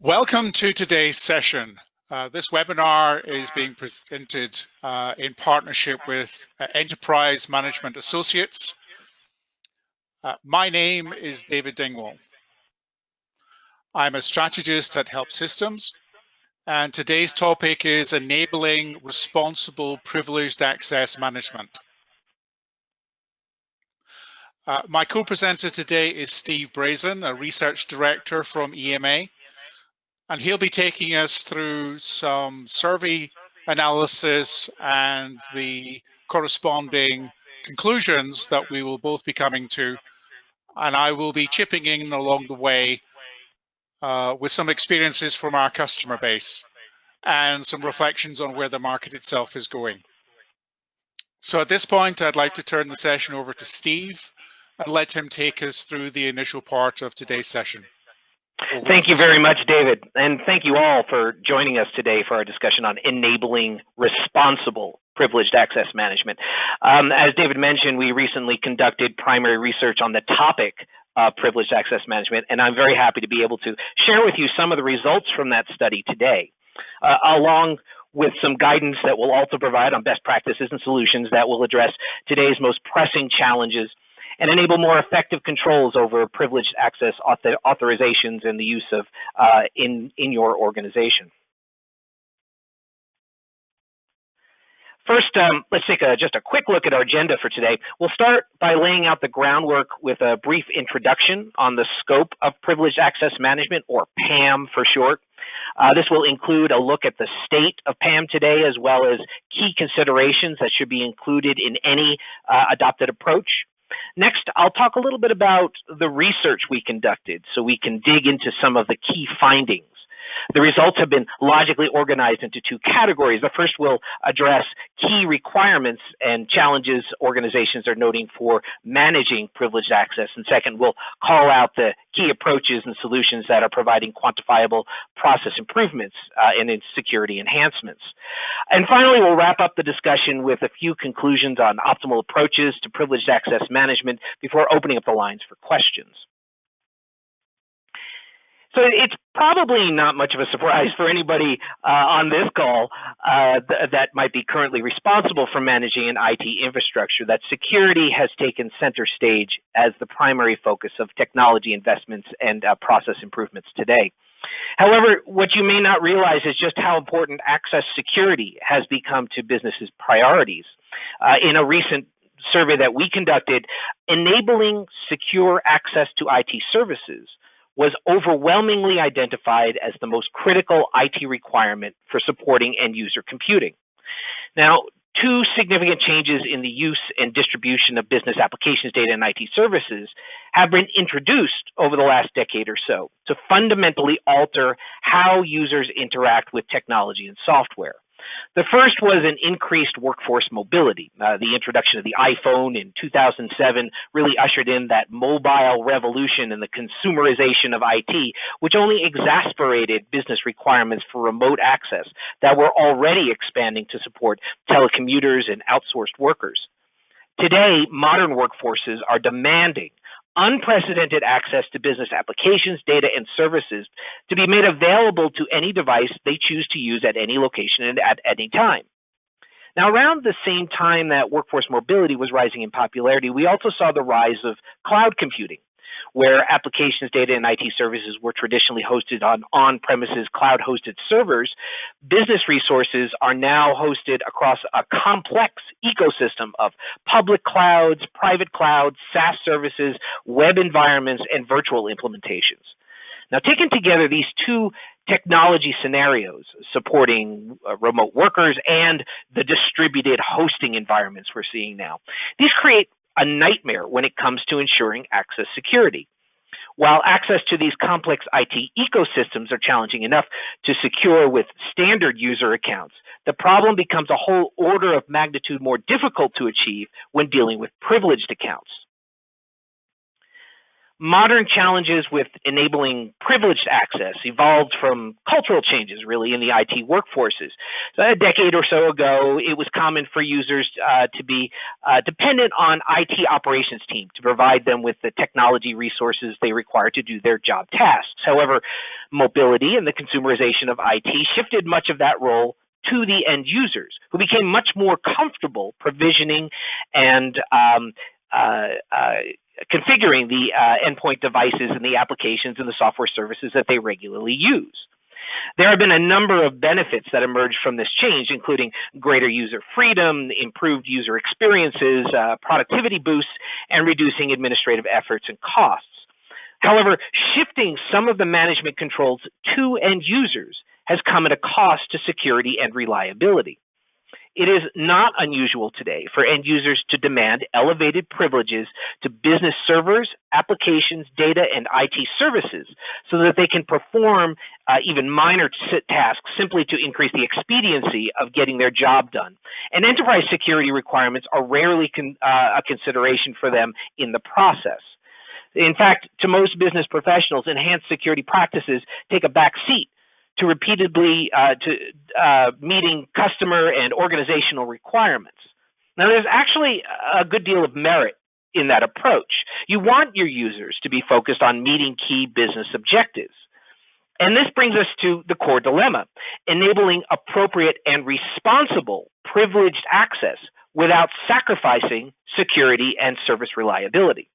Welcome to today's session. This webinar is being presented in partnership with Enterprise Management Associates. My name is David Dingwall. I'm a strategist at HelpSystems, and today's topic is enabling responsible privileged access management. My co-presenter today is Steve Brasen, a research director from EMA. And he'll be taking us through some survey analysis and the corresponding conclusions that we will both be coming to. And I will be chipping in along the way with some experiences from our customer base and some reflections on where the market itself is going. So at this point, I'd like to turn the session over to Steve and let him take us through the initial part of today's session. Thank you very much, David, and thank you all for joining us today for our discussion on enabling responsible privileged access management. As David mentioned, we recently conducted primary research on the topic of privileged access management, and I'm very happy to be able to share with you some of the results from that study today, along with some guidance that will also provide on best practices and solutions that will address today's most pressing challenges and enable more effective controls over privileged access authorizations and the use of in your organization. First, let's take just a quick look at our agenda for today. We'll start by laying out the groundwork with a brief introduction on the scope of privileged access management, or PAM for short. This will include a look at the state of PAM today, as well as key considerations that should be included in any adopted approach. Next, I'll talk a little bit about the research we conducted so we can dig into some of the key findings. The results have been logically organized into two categories. The first will address key requirements and challenges organizations are noting for managing privileged access. And second, we'll call out the key approaches and solutions that are providing quantifiable process improvements and in security enhancements. And finally, we'll wrap up the discussion with a few conclusions on optimal approaches to privileged access management before opening up the lines for questions. So it's probably not much of a surprise for anybody on this call that might be currently responsible for managing an IT infrastructure that security has taken center stage as the primary focus of technology investments and process improvements today. However, what you may not realize is just how important access security has become to businesses' priorities. In a recent survey that we conducted, enabling secure access to IT services was overwhelmingly identified as the most critical IT requirement for supporting end-user computing. Now, two significant changes in the use and distribution of business applications data and IT services have been introduced over the last decade or so to fundamentally alter how users interact with technology and software. The first was an increased workforce mobility. The introduction of the iPhone in 2007 really ushered in that mobile revolution and the consumerization of IT, which only exacerbated business requirements for remote access that were already expanding to support telecommuters and outsourced workers. Today, modern workforces are demanding unprecedented access to business applications, data, and services to be made available to any device they choose to use at any location and at any time. Now, around the same time that workforce mobility was rising in popularity, we also saw the rise of cloud computing, where applications, data, and IT services were traditionally hosted on on-premises cloud-hosted servers. Business resources are now hosted across a complex ecosystem of public clouds, private clouds, SaaS services, web environments, and virtual implementations. Now, taken together, these two technology scenarios supporting remote workers and the distributed hosting environments we're seeing now, these create a nightmare when it comes to ensuring access security. While access to these complex IT ecosystems are challenging enough to secure with standard user accounts, the problem becomes a whole order of magnitude more difficult to achieve when dealing with privileged accounts. Modern challenges with enabling privileged access evolved from cultural changes, really, in the IT workforces. So a decade or so ago, it was common for users to be dependent on IT operations team to provide them with the technology resources they require to do their job tasks. However, Mobility and the consumerization of IT shifted much of that role to the end users, who became much more comfortable provisioning and configuring the endpoint devices and the applications and the software services that they regularly use. There have been a number of benefits that emerged from this change, including greater user freedom, improved user experiences, productivity boosts, and reducing administrative efforts and costs. However, shifting some of the management controls to end users has come at a cost to security and reliability. It is not unusual today for end users to demand elevated privileges to business servers, applications, data, and IT services so that they can perform even minor tasks simply to increase the expediency of getting their job done. And enterprise security requirements are rarely a consideration for them in the process. In fact, to most business professionals, enhanced security practices take a back seat to repeatedly meeting customer and organizational requirements. Now, there's actually a good deal of merit in that approach. You want your users to be focused on meeting key business objectives. And this brings us to the core dilemma: enabling appropriate and responsible privileged access without sacrificing security and service reliability.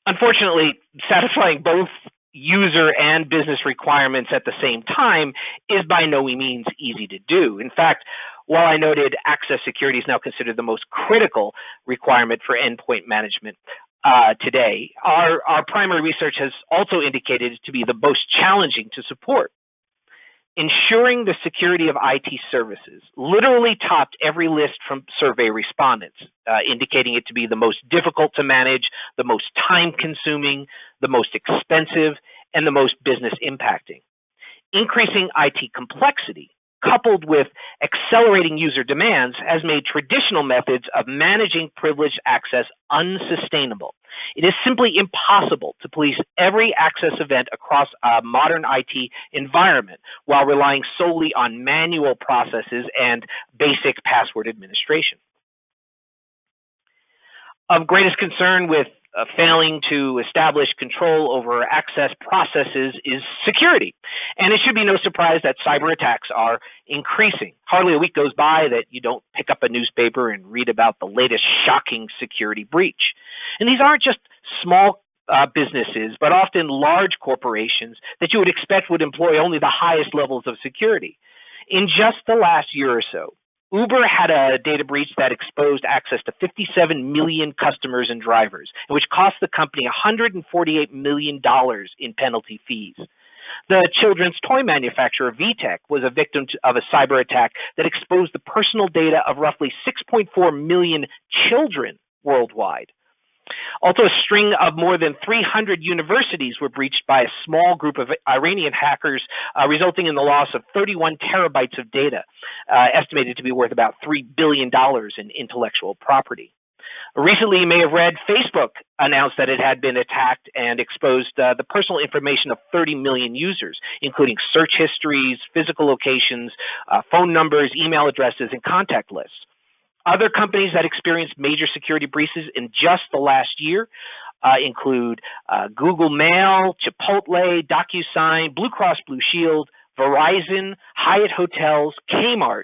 Unfortunately, satisfying both user and business requirements at the same time is by no means easy to do. In fact, while I noted access security is now considered the most critical requirement for endpoint management today, our primary research has also indicated it to be the most challenging to support. Ensuring the security of IT services literally topped every list from survey respondents, indicating it to be the most difficult to manage, the most time-consuming, the most expensive, and the most business impacting. Increasing IT complexity, coupled with accelerating user demands, has made traditional methods of managing privileged access unsustainable. It is simply impossible to police every access event across a modern IT environment while relying solely on manual processes and basic password administration. Of greatest concern with failing to establish control over access processes is security. And it should be no surprise that cyber attacks are increasing. Hardly a week goes by that you don't pick up a newspaper and read about the latest shocking security breach. And these aren't just small businesses, but often large corporations that you would expect would employ only the highest levels of security. In just the last year or so, Uber had a data breach that exposed access to 57 million customers and drivers, which cost the company $148 million in penalty fees. The children's toy manufacturer VTech was a victim of a cyber attack that exposed the personal data of roughly 6.4 million children worldwide. Also, a string of more than 300 universities were breached by a small group of Iranian hackers, resulting in the loss of 31 terabytes of data, estimated to be worth about $3 billion in intellectual property. Recently, you may have read Facebook announced that it had been attacked and exposed the personal information of 30 million users, including search histories, physical locations, phone numbers, email addresses, and contact lists. Other companies that experienced major security breaches in just the last year include Google Mail, Chipotle, DocuSign, Blue Cross Blue Shield, Verizon, Hyatt Hotels, Kmart,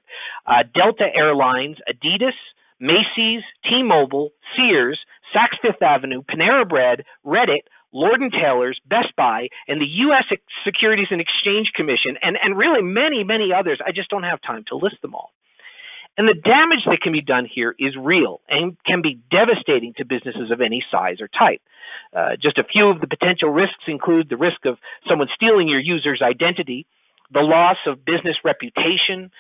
Delta Airlines, Adidas, Macy's, T-Mobile, Sears, Saks Fifth Avenue, Panera Bread, Reddit, Lord & Taylor's, Best Buy, and the U.S. Securities and Exchange Commission, and really many, many others. I just don't have time to list them all. And the damage that can be done here is real and can be devastating to businesses of any size or type. Just a few of the potential risks include the risk of someone stealing your user's identity, the loss of business reputation,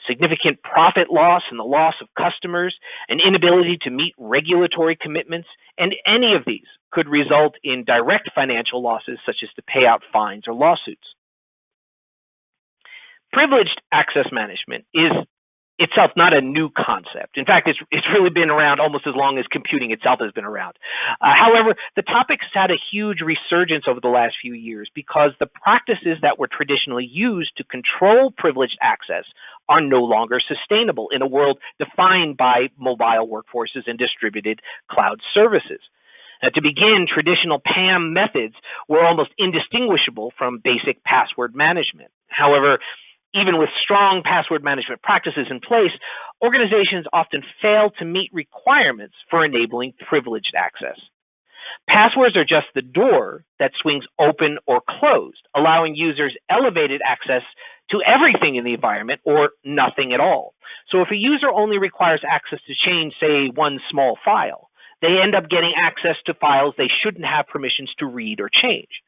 significant profit loss and the loss of customers, an inability to meet regulatory commitments, and any of these could result in direct financial losses such as to pay out fines or lawsuits. Privileged access management is itself not a new concept. In fact, it's really been around almost as long as computing itself has been around. However, the topic has had a huge resurgence over the last few years because the practices that were traditionally used to control privileged access are no longer sustainable in a world defined by mobile workforces and distributed cloud services. To begin, traditional PAM methods were almost indistinguishable from basic password management. However, even with strong password management practices in place, organizations often fail to meet requirements for enabling privileged access. Passwords are just the door that swings open or closed, allowing users elevated access to everything in the environment or nothing at all. So if a user only requires access to change, say, one small file, they end up getting access to files they shouldn't have permissions to read or change.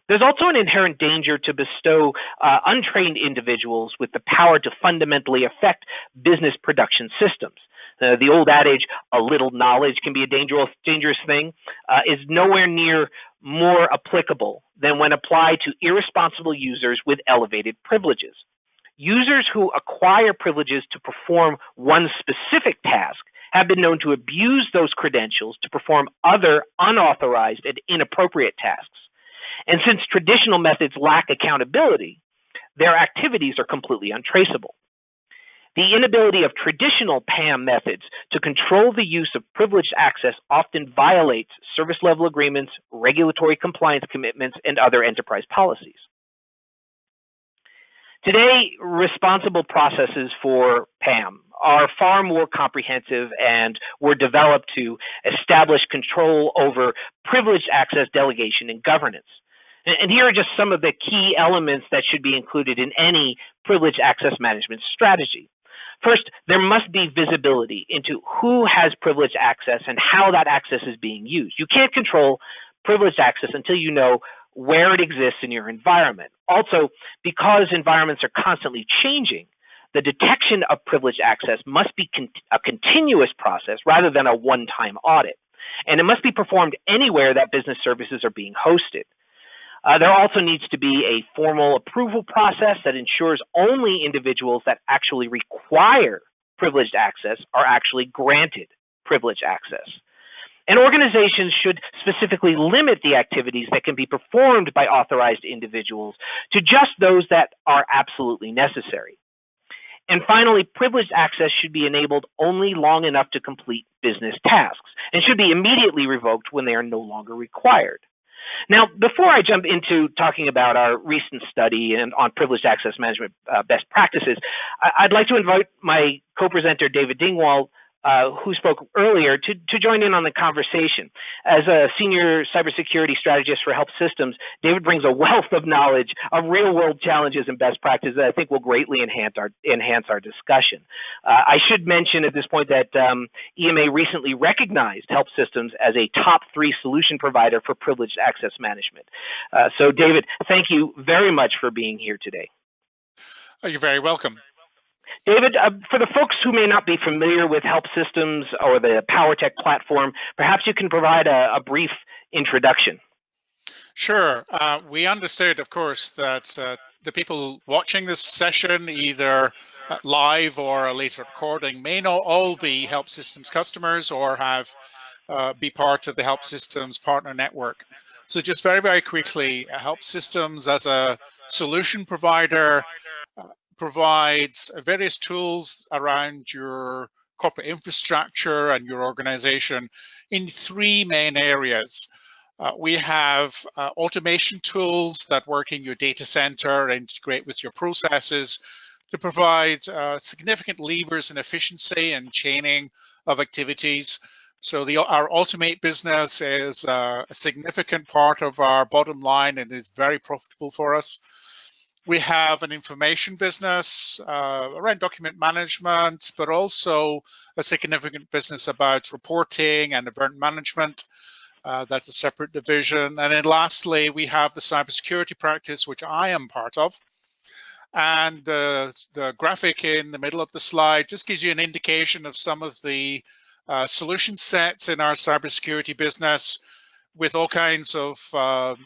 There's also an inherent danger to bestow untrained individuals with the power to fundamentally affect business production systems. The old adage, a little knowledge can be a dangerous thing, is nowhere near more applicable than when applied to irresponsible users with elevated privileges. Users who acquire privileges to perform one specific task have been known to abuse those credentials to perform other unauthorized and inappropriate tasks. And since traditional methods lack accountability, their activities are completely untraceable. The inability of traditional PAM methods to control the use of privileged access often violates service level agreements, regulatory compliance commitments, and other enterprise policies. Today, responsible processes for PAM are far more comprehensive and were developed to establish control over privileged access delegation and governance. And here are just some of the key elements that should be included in any privileged access management strategy. First, there must be visibility into who has privileged access and how that access is being used. You can't control privileged access until you know where it exists in your environment. Also, because environments are constantly changing, the detection of privileged access must be a continuous process rather than a one-time audit. And it must be performed anywhere that business services are being hosted. There also needs to be a formal approval process that ensures only individuals that actually require privileged access are actually granted privileged access. And organizations should specifically limit the activities that can be performed by authorized individuals to just those that are absolutely necessary. And finally, privileged access should be enabled only long enough to complete business tasks and should be immediately revoked when they are no longer required. Now, before I jump into talking about our recent study and on privileged access management best practices, I'd like to invite my co-presenter, David Dingwall, who spoke earlier, to join in on the conversation. As a senior cybersecurity strategist for HelpSystems, David brings a wealth of knowledge of real-world challenges and best practices that I think will greatly enhance our discussion. I should mention at this point that EMA recently recognized HelpSystems as a top 3 solution provider for privileged access management. So, David, thank you very much for being here today. You're very welcome. David, for the folks who may not be familiar with HelpSystems or the Powertech platform, perhaps you can provide a brief introduction. Sure. We understood, of course, that the people watching this session, either live or a later recording, may not all be HelpSystems customers or have be part of the HelpSystems partner network. So just very, very quickly, HelpSystems as a solution provider provides various tools around your corporate infrastructure and your organization in 3 main areas. We have automation tools that work in your data center and integrate with your processes to provide significant levers in efficiency and chaining of activities. So our Automate business is a significant part of our bottom line and is very profitable for us. We have an information business around document management, but also a significant business about reporting and event management. That's a separate division. And then lastly, we have the cybersecurity practice, which I am part of. And the graphic in the middle of the slide just gives you an indication of some of the solution sets in our cybersecurity business with all kinds of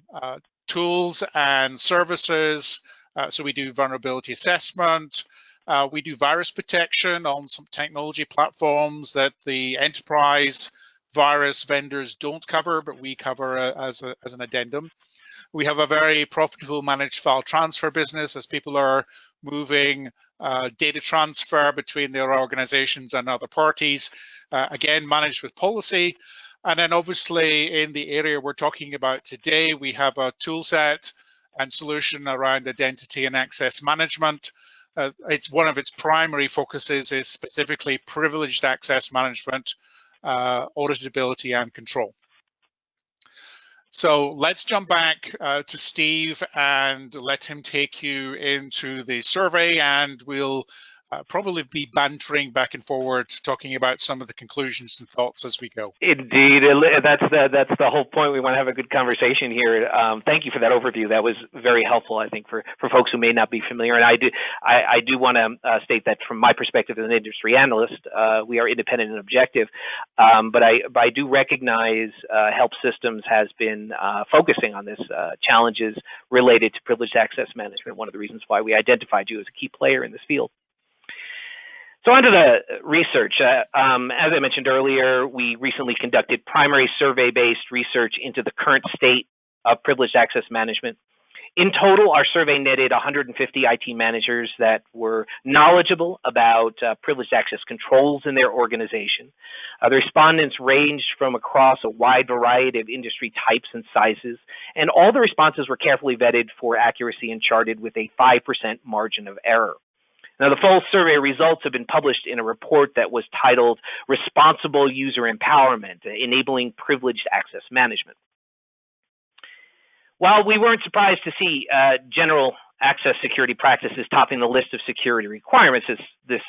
tools and services. So we do vulnerability assessment, we do virus protection on some technology platforms that the enterprise virus vendors don't cover, but we cover as an addendum. We have a very profitable managed file transfer business as people are moving data transfer between their organizations and other parties, again, managed with policy. And then obviously in the area we're talking about today, we have a tool set and solution around identity and access management. It's one of its primary focuses is specifically privileged access management, auditability and control. So let's jump back to Steve and let him take you into the survey, and we'll probably be bantering back and forward, talking about some of the conclusions and thoughts as we go. Indeed, that's the whole point. We want to have a good conversation here. Thank you for that overview. That was very helpful, I think, for folks who may not be familiar. And I do want to state that from my perspective as an industry analyst, we are independent and objective. But I do recognize HelpSystems has been focusing on this challenges related to privileged access management. One of the reasons why we identified you as a key player in this field. So onto the research. As I mentioned earlier, we recently conducted primary survey-based research into the current state of privileged access management. In total, our survey netted 150 IT managers that were knowledgeable about privileged access controls in their organization. The respondents ranged from across a wide variety of industry types and sizes, and all the responses were carefully vetted for accuracy and charted with a 5% margin of error. Now, the full survey results have been published in a report that was titled Responsible User Empowerment, Enabling Privileged Access Management. While we weren't surprised to see general access security practices topping the list of security requirements, as this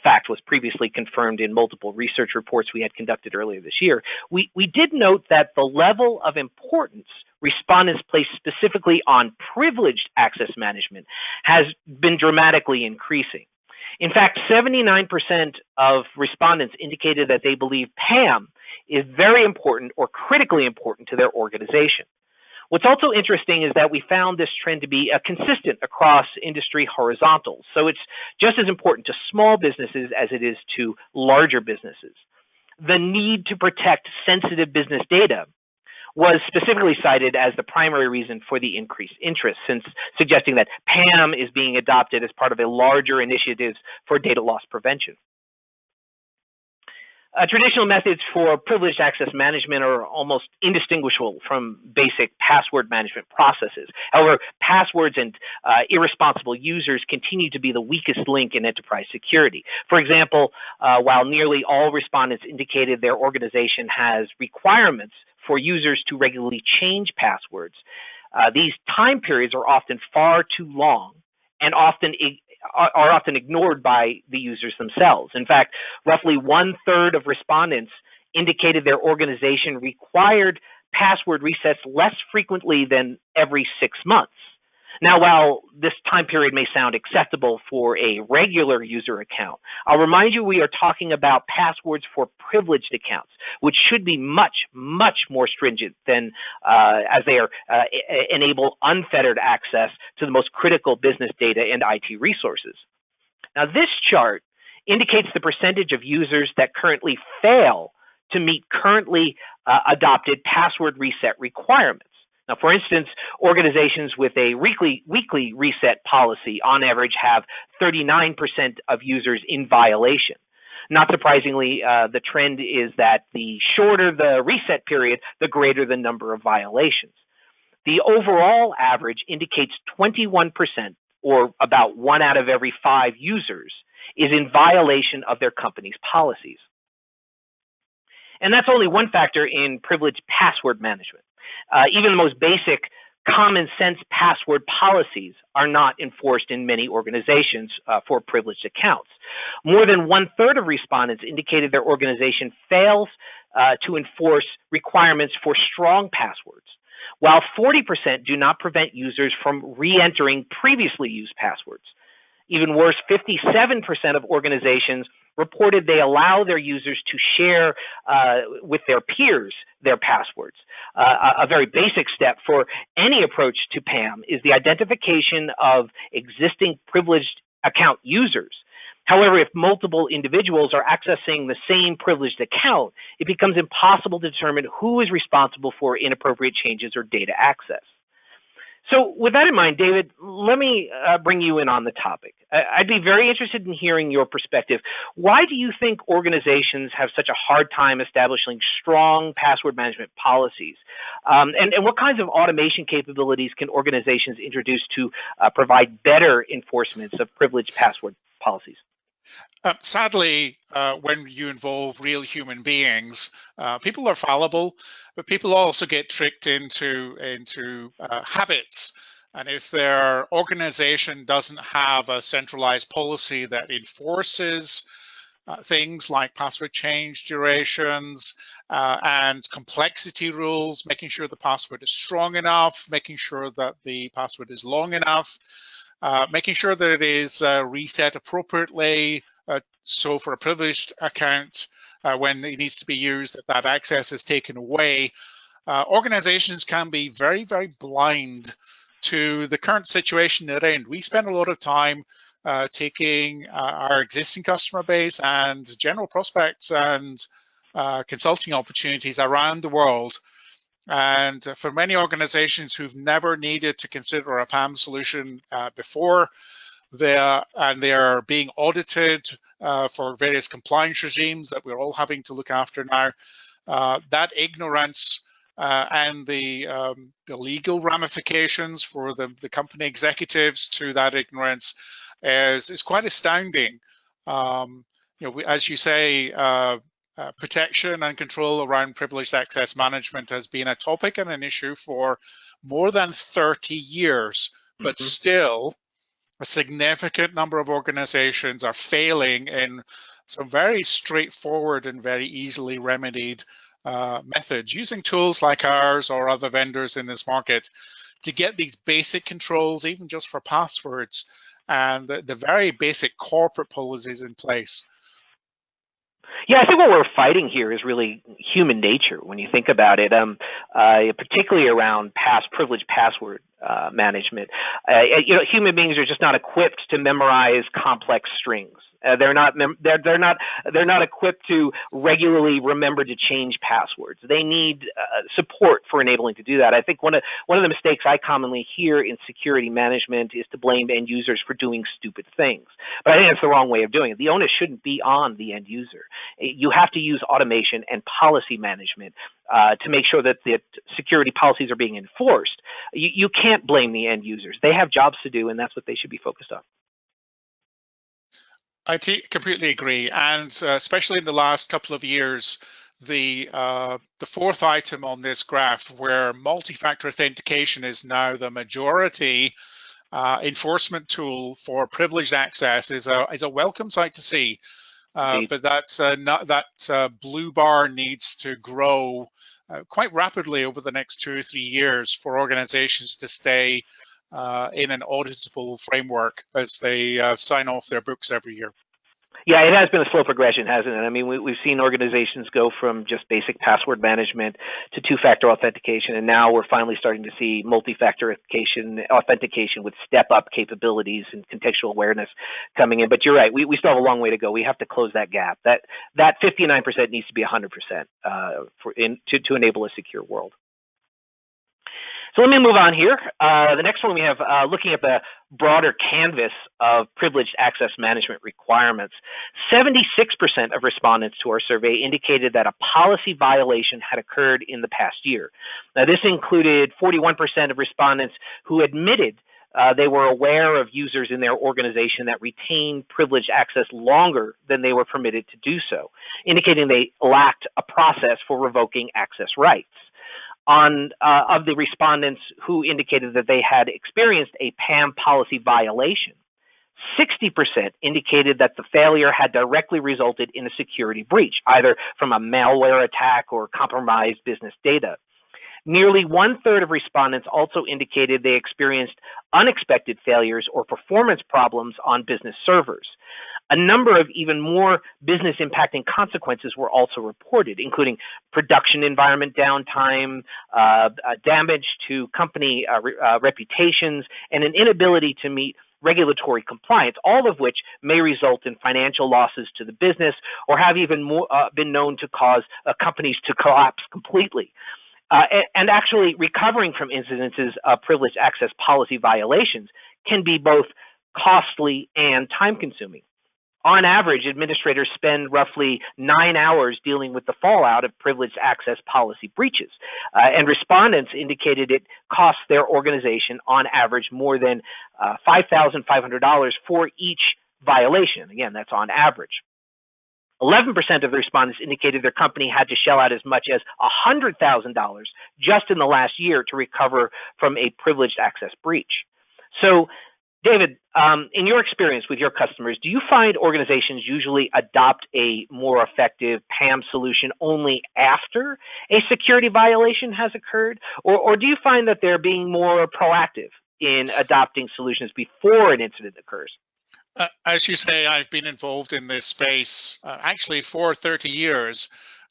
fact was previously confirmed in multiple research reports we had conducted earlier this year, we did note that the level of importance respondents placed specifically on privileged access management has been dramatically increasing. In fact, 79% of respondents indicated that they believe PAM is very important or critically important to their organization. What's also interesting is that we found this trend to be consistent across industry horizontals. So it's just as important to small businesses as it is to larger businesses. The need to protect sensitive business data was specifically cited as the primary reason for the increased interest, since suggesting that PAM is being adopted as part of a larger initiative for data loss prevention. Traditional methods for privileged access management are almost indistinguishable from basic password management processes. However, passwords and irresponsible users continue to be the weakest link in enterprise security. For example, while nearly all respondents indicated their organization has requirements for users to regularly change passwords, these time periods are often far too long and are often ignored by the users themselves. In fact, roughly 1/3 of respondents indicated their organization required password resets less frequently than every 6 months. Now, while this time period may sound acceptable for a regular user account, I'll remind you we are talking about passwords for privileged accounts, which should be much, much more stringent than as they are enable unfettered access to the most critical business data and IT resources. Now, this chart indicates the percentage of users that currently fail to meet currently adopted password reset requirements. Now, for instance, organizations with a weekly reset policy on average have 39% of users in violation. Not surprisingly, the trend is that the shorter the reset period, the greater the number of violations. The overall average indicates 21%, or about 1 out of every 5 users, is in violation of their company's policies. And that's only one factor in privileged password management. Even the most basic common sense password policies are not enforced in many organizations for privileged accounts. More than 1/3 of respondents indicated their organization fails to enforce requirements for strong passwords, while 40% do not prevent users from re-entering previously used passwords. Even worse, 57% of organizations reported they allow their users to share with their peers their passwords. A very basic step for any approach to PAM is the identification of existing privileged account users. However, if multiple individuals are accessing the same privileged account, it becomes impossible to determine who is responsible for inappropriate changes or data access. So with that in mind, David, let me bring you in on the topic. I'd be very interested in hearing your perspective. Why do you think organizations have such a hard time establishing strong password management policies? And what kinds of automation capabilities can organizations introduce to provide better enforcements of privileged password policies? Sadly, when you involve real human beings, people are fallible, but people also get tricked into habits. And if their organization doesn't have a centralized policy that enforces things like password change durations and complexity rules, making sure the password is strong enough, making sure that the password is long enough, making sure that it is reset appropriately. So for a privileged account, when it needs to be used, that access is taken away. Organizations can be very, very blind to the current situation they're in. We spend a lot of time taking our existing customer base and general prospects and consulting opportunities around the world. And for many organizations who've never needed to consider a PAM solution before, they're being audited for various compliance regimes that we're all having to look after now. That ignorance and the legal ramifications for the company executives to that ignorance is quite astounding. As you say, protection and control around privileged access management has been a topic and an issue for more than 30 years, but still a significant number of organizations are failing in some very straightforward and very easily remedied methods, using tools like ours or other vendors in this market to get these basic controls, even just for passwords, and the very basic corporate policies in place. Yeah, I think what we're fighting here is really human nature when you think about it, particularly around privileged password management. Human beings are just not equipped to memorize complex strings. They're not equipped to regularly remember to change passwords. They need support for enabling to do that. I think one of the mistakes I commonly hear in security management is to blame end users for doing stupid things. But I think that's the wrong way of doing it. The onus shouldn't be on the end user. You have to use automation and policy management to make sure that the security policies are being enforced. You can't blame the end users. They have jobs to do, and that's what they should be focused on. I completely agree, and especially in the last couple of years, the fourth item on this graph, where multi-factor authentication is now the majority enforcement tool for privileged access, is a welcome sight to see. But that blue bar needs to grow quite rapidly over the next 2 or 3 years for organizations to stay in an auditable framework as they sign off their books every year. Yeah, it has been a slow progression, hasn't it? I mean, we've seen organizations go from just basic password management to two-factor authentication, and now we're finally starting to see multi-factor authentication with step-up capabilities and contextual awareness coming in. But you're right, we still have a long way to go. We have to close that gap. That 59% needs to be 100% to enable a secure world. So let me move on here. The next one we have looking at the broader canvas of privileged access management requirements. 76% of respondents to our survey indicated that a policy violation had occurred in the past year. Now, this included 41% of respondents who admitted they were aware of users in their organization that retained privileged access longer than they were permitted to do so, indicating they lacked a process for revoking access rights. Of the respondents who indicated that they had experienced a PAM policy violation, 60% indicated that the failure had directly resulted in a security breach, either from a malware attack or compromised business data. Nearly 1/3 of respondents also indicated they experienced unexpected failures or performance problems on business servers. A number of even more business impacting consequences were also reported, including production environment downtime, damage to company reputations, and an inability to meet regulatory compliance, all of which may result in financial losses to the business or have even more been known to cause companies to collapse completely. And actually recovering from incidences of privileged access policy violations can be both costly, and time-consuming. On average, administrators spend roughly 9 hours dealing with the fallout of privileged access policy breaches, and respondents indicated it costs their organization on average more than $5,500 for each violation. Again, that's on average. 11% of the respondents indicated their company had to shell out as much as $100,000 just in the last year to recover from a privileged access breach. So, David, in your experience with your customers, do you find organizations usually adopt a more effective PAM solution only after a security violation has occurred? Or do you find that they're being more proactive in adopting solutions before an incident occurs? As you say, I've been involved in this space actually for 30 years.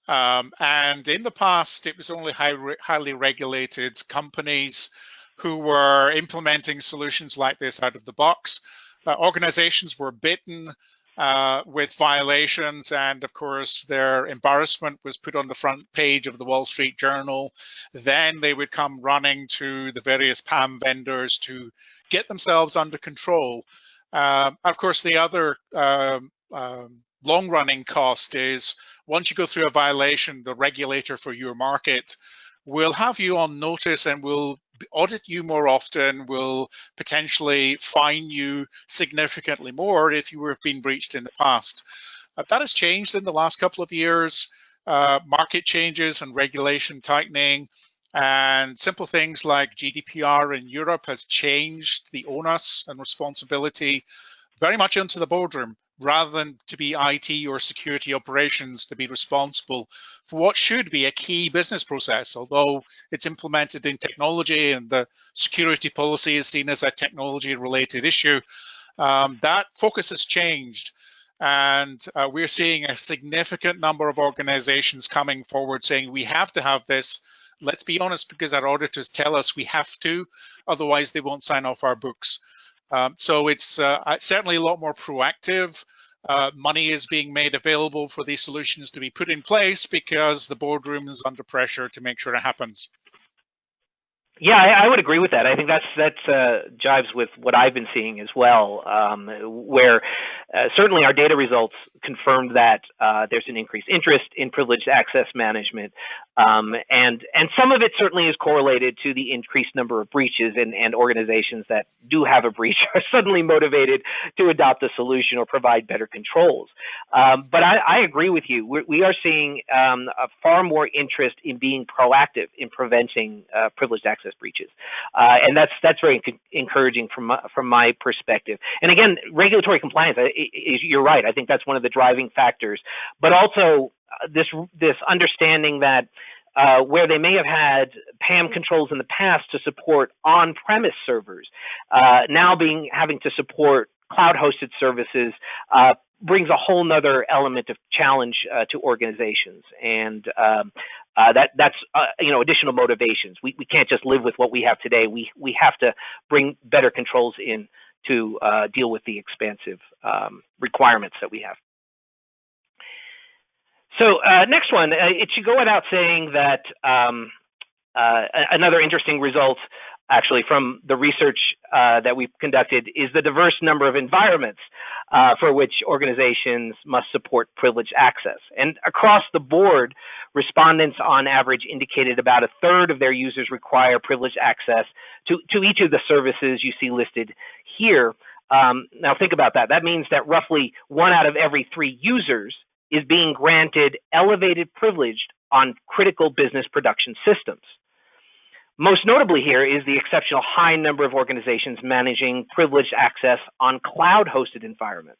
And in the past, it was only highly regulated companies who were implementing solutions like this out of the box. Organizations were bitten with violations, and of course their embarrassment was put on the front page of the Wall Street Journal. Then they would come running to the various PAM vendors to get themselves under control. Of course, the other long-running cost is once you go through a violation, the regulator for your market will have you on notice and will audit you more often, will potentially fine you significantly more if you have been breached in the past. That has changed in the last couple of years. Market changes and regulation tightening, and simple things like GDPR in Europe has changed the onus and responsibility very much into the boardroom, rather than to be IT or security operations to be responsible for what should be a key business process, although it's implemented in technology and the security policy is seen as a technology-related issue. That focus has changed, and we're seeing a significant number of organizations coming forward saying we have to have this. Let's be honest, because our auditors tell us we have to, otherwise they won't sign off our books. So it's certainly a lot more proactive. Money is being made available for these solutions to be put in place because the boardroom is under pressure to make sure it happens. Yeah, I would agree with that. I think that's jives with what I've been seeing as well, where certainly our data results confirmed that there's an increased interest in privileged access management, and some of it certainly is correlated to the increased number of breaches, and organizations that do have a breach are suddenly motivated to adopt a solution or provide better controls. But I agree with you. We are seeing a far more interest in being proactive in preventing privileged access breaches, and that's very encouraging from my perspective. And again, regulatory compliance, you're right. I think that's one of the driving factors, but also this understanding that where they may have had PAM controls in the past to support on-premise servers, now having to support cloud-hosted services brings a whole nother element of challenge to organizations, and that's additional motivations. We can't just live with what we have today. We have to bring better controls in to deal with the expansive requirements that we have. So next one, it should go without saying that another interesting result actually from the research that we've conducted is the diverse number of environments for which organizations must support privileged access. And across the board, respondents on average indicated about a third of their users require privileged access to each of the services you see listed here. Now think about that. That means that roughly 1 out of every 3 users is being granted elevated privilege on critical business production systems. Most notably here is the exceptional high number of organizations managing privileged access on cloud-hosted environments.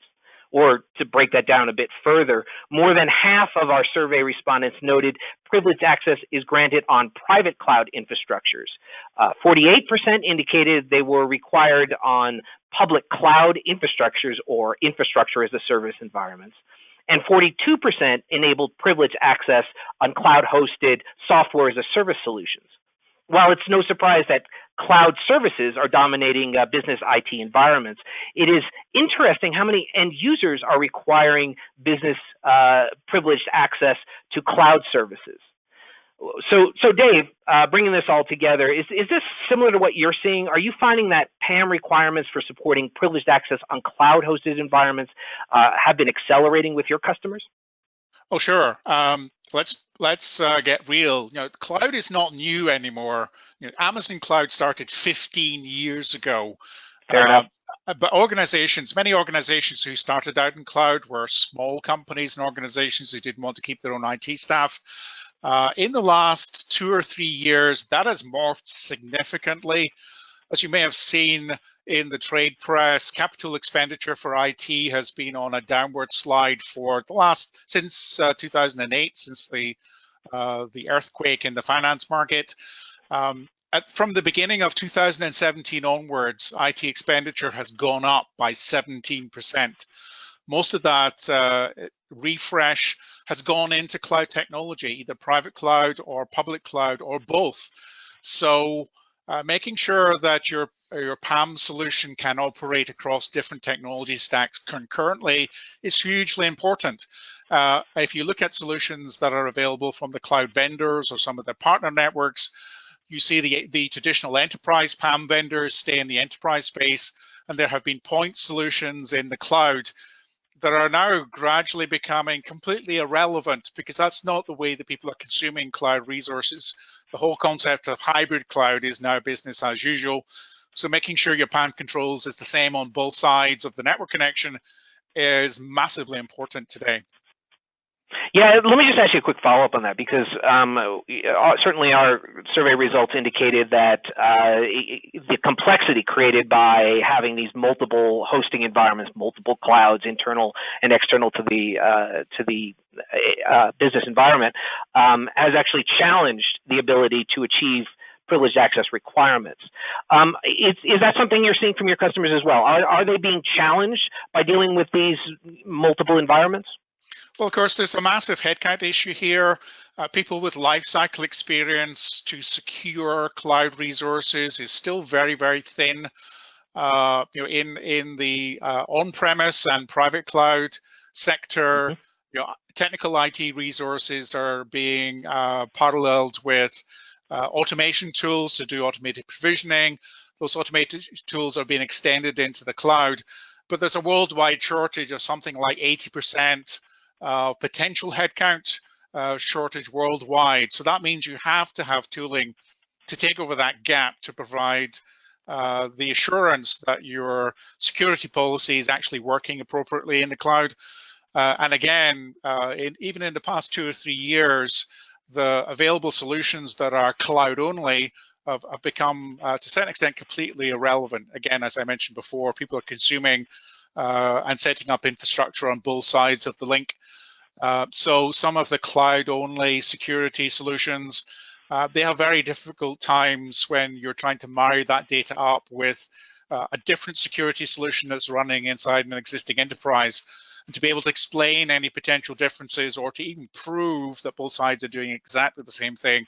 Or to break that down a bit further, more than half of our survey respondents noted privileged access is granted on private cloud infrastructures. 48% indicated they were required on public cloud infrastructures or infrastructure as a service environments. And 42% enabled privileged access on cloud-hosted software as a service solutions. While it's no surprise that cloud services are dominating business IT environments, it is interesting how many end users are requiring business privileged access to cloud services. So Dave, bringing this all together, is this similar to what you're seeing? Are you finding that PAM requirements for supporting privileged access on cloud-hosted environments have been accelerating with your customers? Oh, sure. Let's get real. Cloud is not new anymore. Amazon Cloud started 15 years ago. Fair enough. But many organizations who started out in cloud were small companies and organizations who didn't want to keep their own IT staff. In the last 2 or 3 years, that has morphed significantly. As you may have seen in the trade press, capital expenditure for IT has been on a downward slide for since 2008, since the earthquake in the finance market. From the beginning of 2017 onwards, IT expenditure has gone up by 17%. Most of that refresh has gone into cloud technology, either private cloud or public cloud or both. So making sure that your PAM solution can operate across different technology stacks concurrently is hugely important. If you look at solutions that are available from the cloud vendors or some of their partner networks, you see the traditional enterprise PAM vendors stay in the enterprise space, and there have been point solutions in the cloud that are now gradually becoming completely irrelevant, because that's not the way that people are consuming cloud resources. The whole concept of hybrid cloud is now business as usual. So making sure your PAM controls is the same on both sides of the network connection is massively important today. Yeah, let me just ask you a quick follow-up on that, because certainly our survey results indicated that the complexity created by having these multiple hosting environments, multiple clouds, internal and external to the business environment, has actually challenged the ability to achieve privileged access requirements. Is that something you're seeing from your customers as well? Are they being challenged by dealing with these multiple environments? Well, of course, there's a massive headcount issue here. People with lifecycle experience to secure cloud resources is still very, very thin. In the on-premise and private cloud sector, technical IT resources are being paralleled with automation tools to do automated provisioning. Those automated tools are being extended into the cloud, but there's a worldwide shortage of something like 80% potential headcount shortage worldwide. So that means you have to have tooling to take over that gap to provide the assurance that your security policy is actually working appropriately in the cloud. And again, even in the past 2 or 3 years, the available solutions that are cloud only have become, to a certain extent, completely irrelevant. Again, as I mentioned before, people are consuming and setting up infrastructure on both sides of the link. So some of the cloud-only security solutions, they have very difficult times when you're trying to marry that data up with a different security solution that's running inside an existing enterprise. And to be able to explain any potential differences or to even prove that both sides are doing exactly the same thing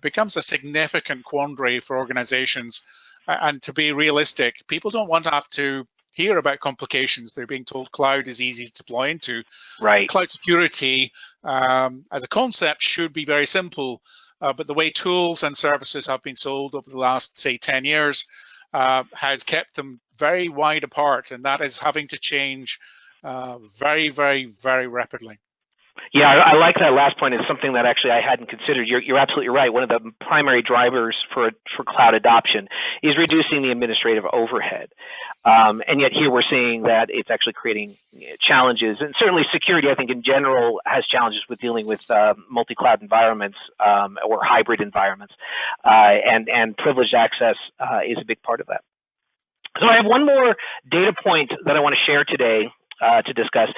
becomes a significant quandary for organizations. And to be realistic, people don't want to have to hear about complications. They're being told cloud is easy to deploy into. Right. Cloud security as a concept should be very simple, but the way tools and services have been sold over the last, say, 10 years has kept them very wide apart, and that is having to change very, very, very rapidly. Yeah, I like that last point. It's something that actually I hadn't considered. You're absolutely right. One of the primary drivers for cloud adoption is reducing the administrative overhead. And yet here we're seeing that it's actually creating challenges. And certainly security, I think, in general, has challenges with dealing with multi-cloud environments or hybrid environments. And privileged access is a big part of that. So I have one more data point that I want to share today to discuss.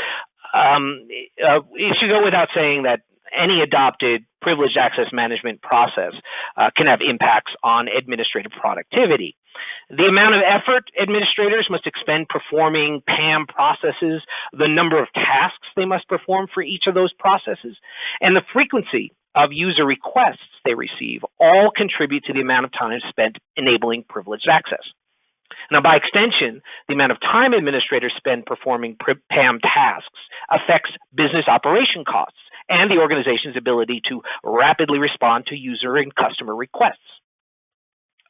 It should go without saying that any adopted privileged access management process can have impacts on administrative productivity. The amount of effort administrators must expend performing PAM processes, the number of tasks they must perform for each of those processes, and the frequency of user requests they receive all contribute to the amount of time spent enabling privileged access. Now, by extension, the amount of time administrators spend performing PAM tasks affects business operation costs and the organization's ability to rapidly respond to user and customer requests.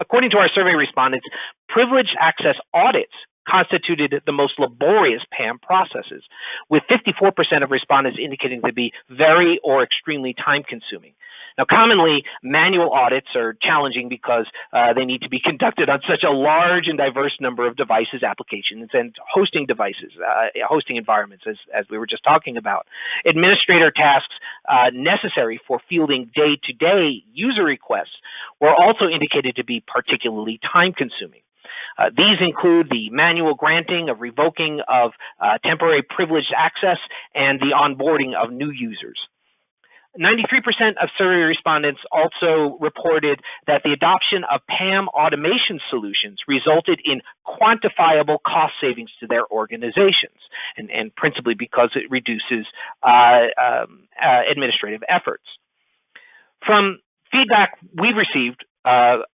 According to our survey respondents, privileged access audits constituted the most laborious PAM processes, with 54% of respondents indicating to be very or extremely time-consuming. Now, commonly, manual audits are challenging because they need to be conducted on such a large and diverse number of devices, applications, and hosting devices, hosting environments, as we were just talking about. Administrator tasks necessary for fielding day-to-day user requests were also indicated to be particularly time-consuming. These include the manual granting of revoking of temporary privileged access and the onboarding of new users. 93% of survey respondents also reported that the adoption of PAM automation solutions resulted in quantifiable cost savings to their organizations, and principally because it reduces administrative efforts. From feedback we've received, for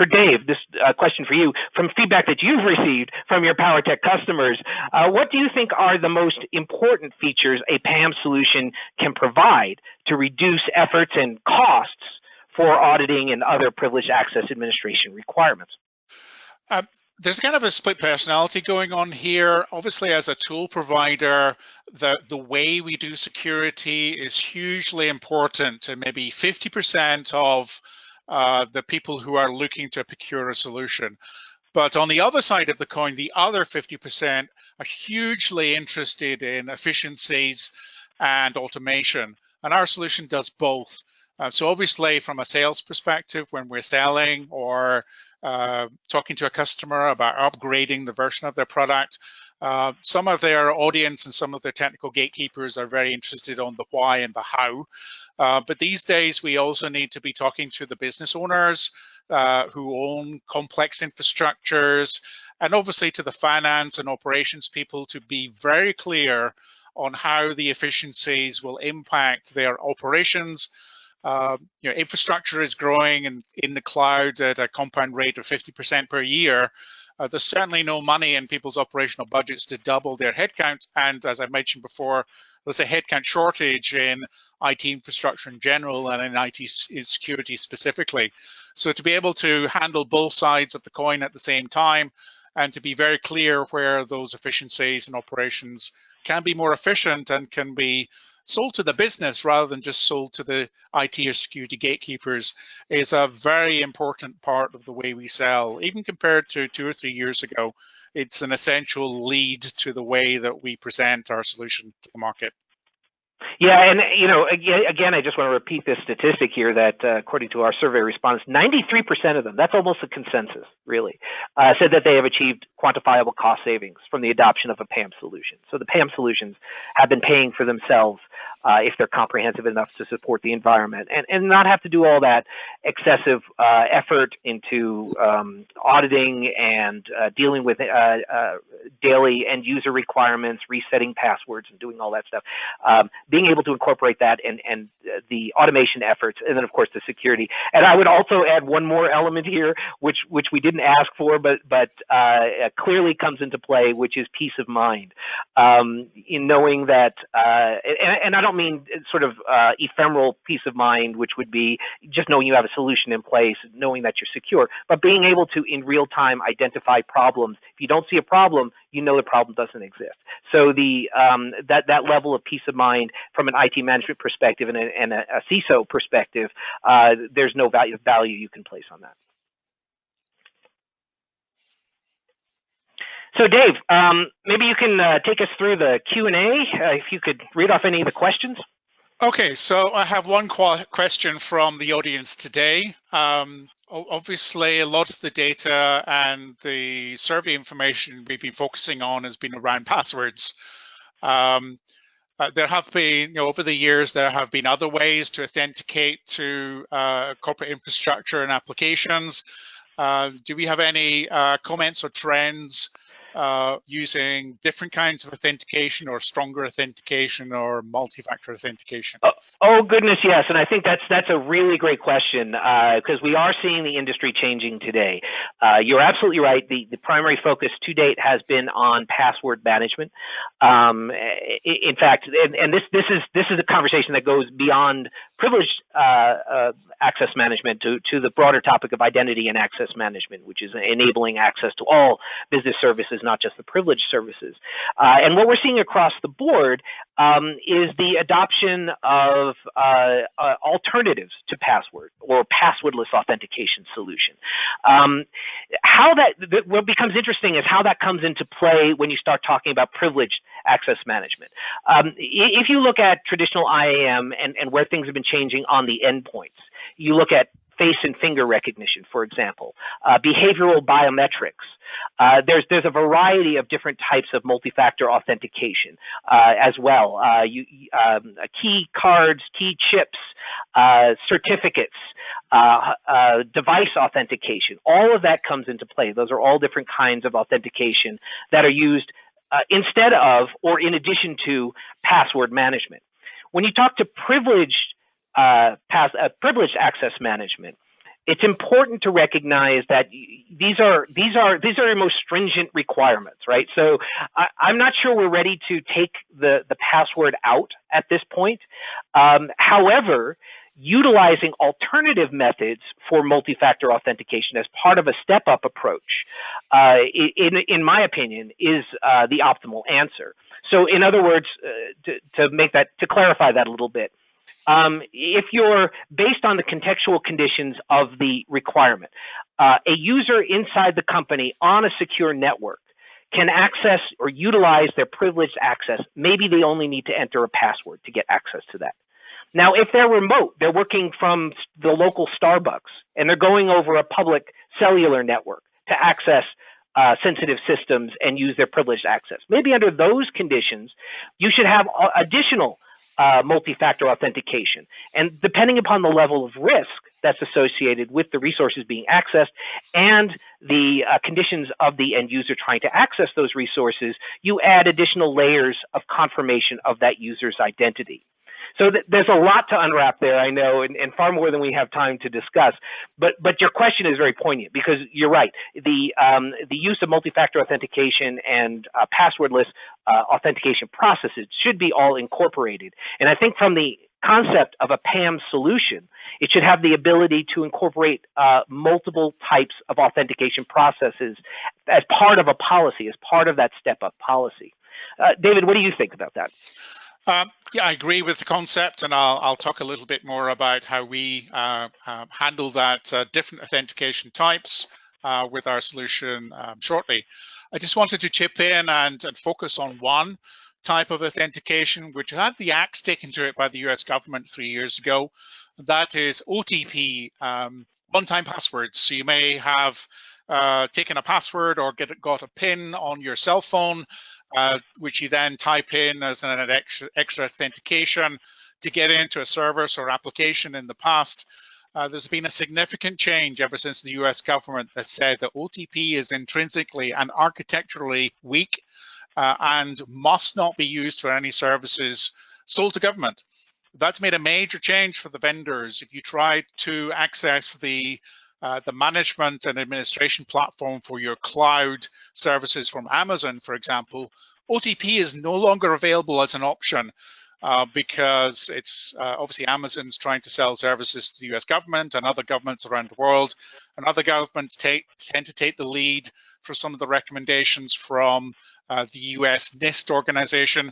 Dave, this question for you, from feedback that you've received from your Powertech customers, what do you think are the most important features a PAM solution can provide to reduce efforts and costs for auditing and other privileged access administration requirements? There's kind of a split personality going on here. Obviously, as a tool provider, the way we do security is hugely important to maybe 50% of the people who are looking to procure a solution. But on the other side of the coin, the other 50% are hugely interested in efficiencies and automation. And our solution does both. So obviously, from a sales perspective, when we're selling or talking to a customer about upgrading the version of their product, some of their audience and some of their technical gatekeepers are very interested on the why and the how. But these days, we also need to be talking to the business owners who own complex infrastructures, and obviously to the finance and operations people to be very clear on how the efficiencies will impact their operations. Infrastructure is growing in the cloud at a compound rate of 50% per year. There's certainly no money in people's operational budgets to double their headcount. And as I mentioned before, there's a headcount shortage in IT infrastructure in general and in IT security specifically. So to be able to handle both sides of the coin at the same time and to be very clear where those efficiencies and operations can be more efficient and can be sold to the business rather than just sold to the IT or security gatekeepers is a very important part of the way we sell. Even compared to 2 or 3 years ago, it's an essential lead to the way that we present our solution to the market. Yeah, and again, I just want to repeat this statistic here that according to our survey response, 93% of them, that's almost a consensus, really, said that they have achieved quantifiable cost savings from the adoption of a PAM solution. So the PAM solutions have been paying for themselves if they're comprehensive enough to support the environment and not have to do all that excessive effort into auditing and dealing with daily end user requirements, resetting passwords, and doing all that stuff. Being able to incorporate that and the automation efforts, and then of course the security. And I would also add one more element here, which we didn't ask for, but clearly comes into play, which is peace of mind. In knowing that, and I don't mean sort of ephemeral peace of mind, which would be just knowing you have a solution in place, knowing that you're secure, but being able to in real time identify problems. If you don't see a problem, you know the problem doesn't exist. So the that level of peace of mind from an IT management perspective and a CISO perspective, there's no value you can place on that. So Dave, maybe you can take us through the Q&A, if you could read off any of the questions. Okay, so I have one question from the audience today. Obviously, a lot of the data and the survey information we've been focusing on has been around passwords. There have been, over the years, there have been other ways to authenticate to corporate infrastructure and applications. Do we have any comments or trends using different kinds of authentication or stronger authentication or multi-factor authentication? Oh goodness, yes, and I think that's a really great question because we are seeing the industry changing today. You're absolutely right. The primary focus to date has been on password management. In fact, and this is a conversation that goes beyond privileged access management to the broader topic of identity and access management, which is enabling access to all business services, not just the privileged services. And what we're seeing across the board is the adoption of alternatives to password or passwordless authentication solution. What becomes interesting is how that comes into play when you start talking about privileged access management. If you look at traditional IAM and where things have been changing on the endpoints, you look at face and finger recognition, for example, behavioral biometrics. There's a variety of different types of multi-factor authentication as well. Key cards, key chips, certificates, device authentication. All of that comes into play. Those are all different kinds of authentication that are used instead of or in addition to password management. When you talk to privileged access management, it's important to recognize that these are your most stringent requirements, right? So I'm not sure we're ready to take the password out at this point. However, utilizing alternative methods for multi-factor authentication as part of a step-up approach, in my opinion, is the optimal answer. So, in other words, to clarify that a little bit. If you're based on the contextual conditions of the requirement, a user inside the company on a secure network can access or utilize their privileged access. Maybe they only need to enter a password to get access to that. Now, if they're remote, they're working from the local Starbucks and they're going over a public cellular network to access sensitive systems and use their privileged access. Maybe under those conditions, you should have additional multi-factor authentication. And depending upon the level of risk that's associated with the resources being accessed and the conditions of the end user trying to access those resources, you add additional layers of confirmation of that user's identity. So there's a lot to unwrap there, I know, and far more than we have time to discuss. But your question is very poignant because you're right. The use of multi-factor authentication and passwordless authentication processes should be all incorporated. And I think from the concept of a PAM solution, it should have the ability to incorporate multiple types of authentication processes as part of a policy, as part of that step-up policy. David, what do you think about that? Yeah, I agree with the concept, and I'll talk a little bit more about how we handle that different authentication types with our solution shortly. I just wanted to chip in and focus on one type of authentication, which had the axe taken to it by the US government 3 years ago. That is OTP, one-time passwords. So you may have taken a password or got a PIN on your cell phone, which you then type in as an extra authentication to get into a service or application. In the past, there's been a significant change ever since the US government has said that OTP is intrinsically and architecturally weak and must not be used for any services sold to government. That's made a major change for the vendors. If you try to access the management and administration platform for your cloud services from Amazon, for example, OTP is no longer available as an option because it's obviously Amazon's trying to sell services to the US government and other governments around the world, and other governments tend to take the lead for some of the recommendations from the US NIST organization.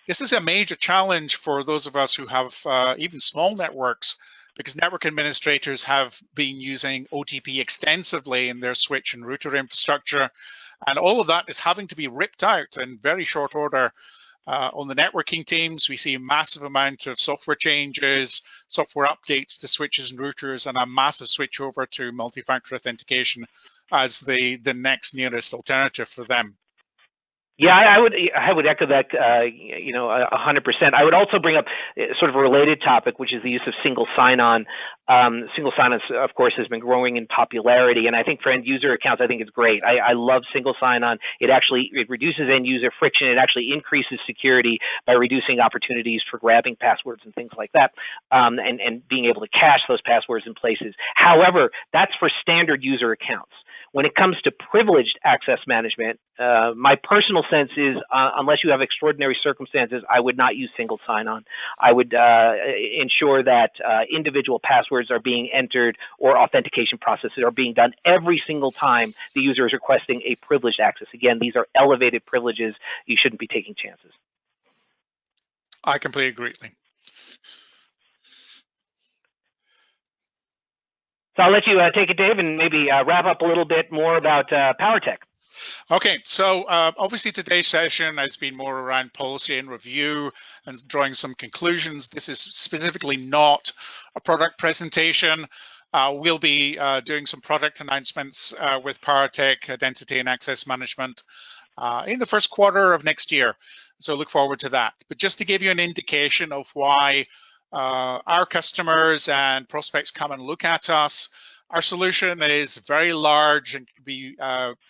This is a major challenge for those of us who have even small networks, because network administrators have been using OTP extensively in their switch and router infrastructure. And all of that is having to be ripped out in very short order. On the networking teams, we see a massive amount of software changes, software updates to switches and routers, and a massive switch over to multi-factor authentication as the next nearest alternative for them. Yeah, I would echo that, 100%. I would also bring up sort of a related topic, which is the use of single sign-on. Single sign-on, of course, has been growing in popularity, and I think for end user accounts, I think it's great. I love single sign-on. It reduces end user friction. It actually increases security by reducing opportunities for grabbing passwords and things like that, and being able to cache those passwords in places. However, that's for standard user accounts. When it comes to privileged access management, my personal sense is unless you have extraordinary circumstances, I would not use single sign-on. I would ensure that individual passwords are being entered or authentication processes are being done every single time the user is requesting a privileged access. Again, these are elevated privileges. You shouldn't be taking chances. I completely agree. So I'll let you take it, Dave, and maybe wrap up a little bit more about Powertech. Okay, so obviously today's session has been more around policy and review and drawing some conclusions. This is specifically not a product presentation. We'll be doing some product announcements with Powertech Identity and Access Management in the first quarter of next year. So look forward to that. But just to give you an indication of why our customers and prospects come and look at us, our solution is very large and can be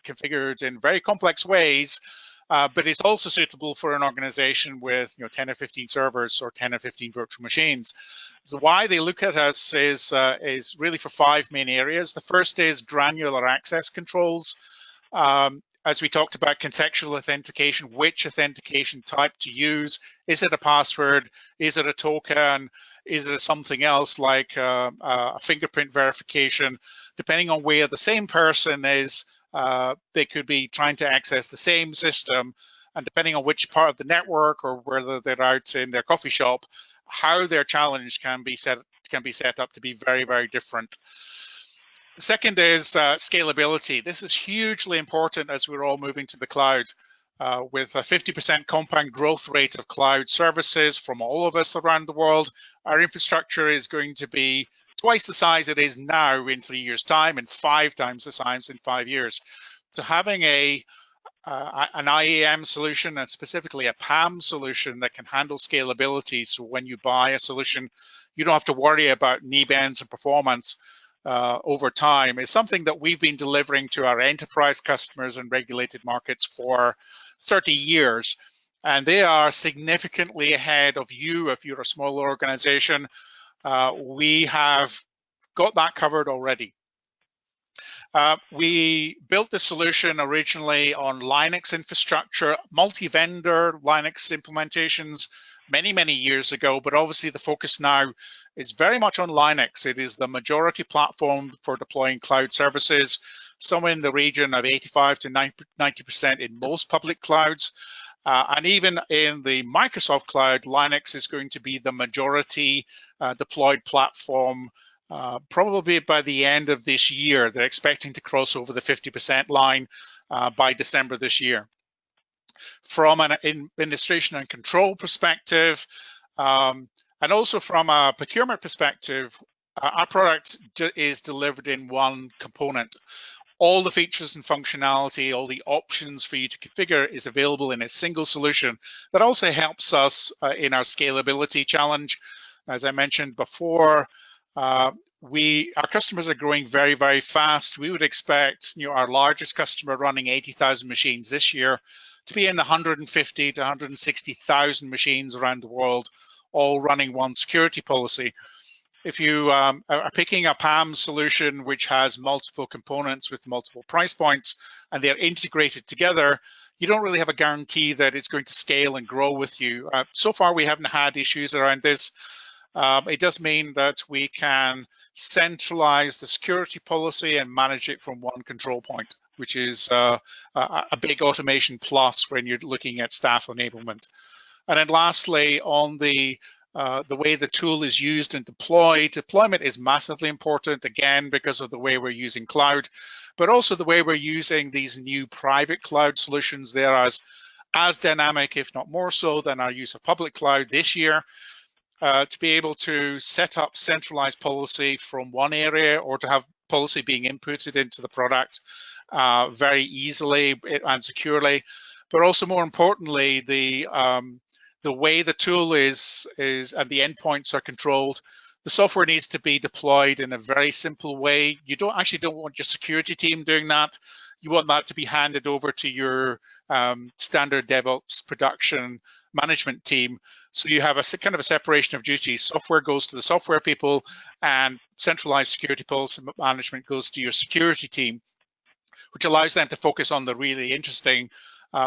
configured in very complex ways, but it's also suitable for an organization with 10 or 15 servers or 10 or 15 virtual machines. So why they look at us is really for 5 main areas. The first is granular access controls. As we talked about contextual authentication, which authentication type to use. Is it a password? Is it a token? Is it something else like a fingerprint verification? Depending on where the same person is, they could be trying to access the same system, and depending on which part of the network or whether they're out in their coffee shop, how their challenge can be set up to be very, very different. The second is scalability. This is hugely important as we're all moving to the cloud. With a 50% compound growth rate of cloud services from all of us around the world, our infrastructure is going to be twice the size it is now in 3 years' time and 5 times the size in 5 years. So having an IAM solution and specifically a PAM solution that can handle scalability, so when you buy a solution, you don't have to worry about knee bends and performance over time, is something that we've been delivering to our enterprise customers in regulated markets for 30 years. And they are significantly ahead of you if you're a smaller organization. We have got that covered already. We built the solution originally on Linux infrastructure, multi-vendor Linux implementations many, many years ago, but obviously the focus now is very much on Linux. It is the majority platform for deploying cloud services, somewhere in the region of 85 to 90% in most public clouds. And even in the Microsoft cloud, Linux is going to be the majority deployed platform probably by the end of this year. They're expecting to cross over the 50% line by December this year. From an administration and control perspective, and also from a procurement perspective, our product is delivered in one component. All the features and functionality, all the options for you to configure is available in a single solution. That also helps us in our scalability challenge. As I mentioned before, our customers are growing very, very fast. We would expect our largest customer running 80,000 machines this year to be in the 150 to 160,000 machines around the world, all running one security policy. If you are picking a PAM solution which has multiple components with multiple price points and they're integrated together, you don't really have a guarantee that it's going to scale and grow with you. So far, we haven't had issues around this. It does mean that we can centralize the security policy and manage it from one control point, which is a big automation plus when you're looking at staff enablement. And then lastly, on the way the tool is used and deployed, deployment is massively important, again, because of the way we're using cloud, but also the way we're using these new private cloud solutions. They're as dynamic, if not more so, than our use of public cloud this year. To be able to set up centralized policy from one area or to have policy being inputted into the product very easily and securely. but also more importantly, the way the tool is and the endpoints are controlled. The software needs to be deployed in a very simple way. You don't want your security team doing that. You want that to be handed over to your standard DevOps production management team. So you have a kind of a separation of duties. Software goes to the software people, and centralized security policy management goes to your security team, which allows them to focus on the really interesting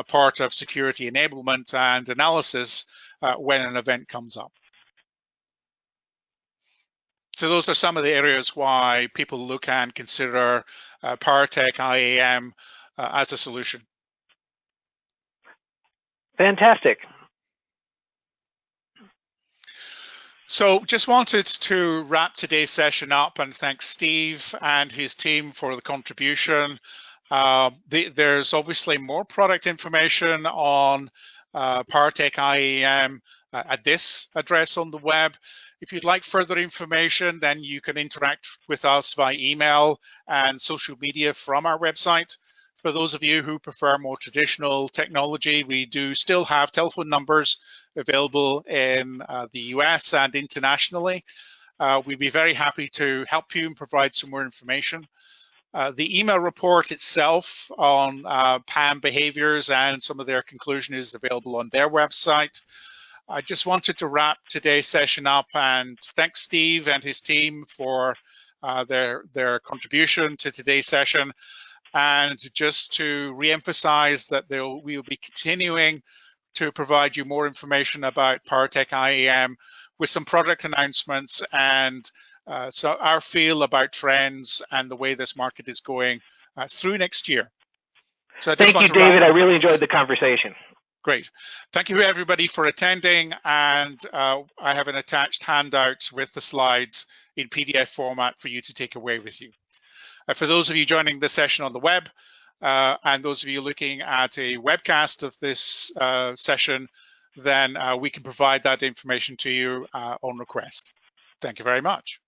part of security enablement and analysis when an event comes up. So those are some of the areas why people look and consider Powertech IAM as a solution. Fantastic. So just wanted to wrap today's session up and thank Steve and his team for the contribution. There's obviously more product information on Powertech IAM at this address on the web. If you'd like further information, then you can interact with us via email and social media from our website. For those of you who prefer more traditional technology, we do still have telephone numbers available in the US and internationally. We'd be very happy to help you and provide some more information. The email report itself on PAM behaviors and some of their conclusion is available on their website. I just wanted to wrap today's session up and thank Steve and his team for their contribution to today's session. And just to re-emphasize that we will be continuing to provide you more information about Powertech IAM with some product announcements and so our feel about trends and the way this market is going through next year. So thank you, David. I really enjoyed the conversation. Great. Thank you, everybody, for attending. And I have an attached handout with the slides in PDF format for you to take away with you. For those of you joining the session on the web, and those of you looking at a webcast of this session, then we can provide that information to you on request. Thank you very much.